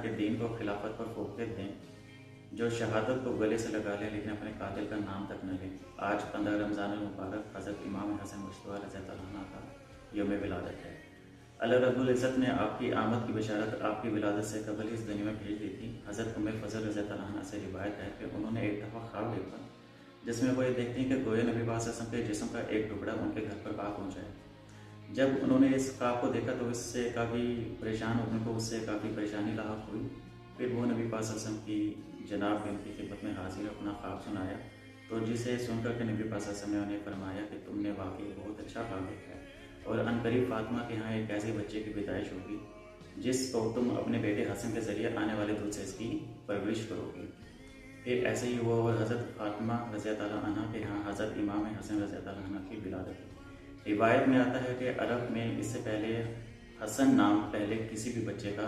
के दीन को खिलाफत पर फूंक दें, जो शहादत को गले से लगा ले लेकिन अपने कातिल का नाम तक न ले। आज 15 रमज़ान मुबारक हज़रत इमाम हसन मुश्तबा रज़ियल्लाहु अन्हु का यौम विलादत है। अल्लाह रब्बुल इज़्ज़त ने आपकी आमद की बशारत आपकी विलादत से कबल इस दुनिया में भेज दी थी। हज़रत उम्मे फ़ज़ल रज़ियल्लाहु अन्हा से रिवायत है कि उन्होंने एक दफ़ा ख्वाब देखा जिसमें वो ये देखती हैं कि गोया नबी पाक सल्लल्लाहु अलैहि वसल्लम के जिस्म का एक टुकड़ा उनके घर पर आ पहुँचा है। जब उन्होंने इस ख्वाब को देखा तो इससे काफ़ी परेशान उनको उससे काफ़ी परेशानी लाहक हुई। फिर वो नबी पाक सल्लल्लाहु अलैहि वसल्लम की जनाब में उनकी खिदमत में हाजिर अपना ख्वाब सुनाया, तो जिसे सुनकर के नबी पाक सल्लल्लाहु अलैहि वसल्लम ने उन्हें फरमाया कि तुमने वाकई बहुत अच्छा ख्वाब देखा है और अनकरीब फातिमा के यहाँ एक ऐसे बच्चे की पैदाइश होगी जिसको तुम अपने बेटे हसन के ज़रिए आने वाले दूध से इसकी परवरिश करोगी। फिर ऐसे ही हुआ और हज़रत फातिमा रज़ियल्लाहु अन्हा के यहाँ हज़रत इमाम हसन रज़ियल्लाहु अन्हु की विलादत हुई। रिवायत में आता है कि अरब में इससे पहले हसन नाम पहले किसी भी बच्चे का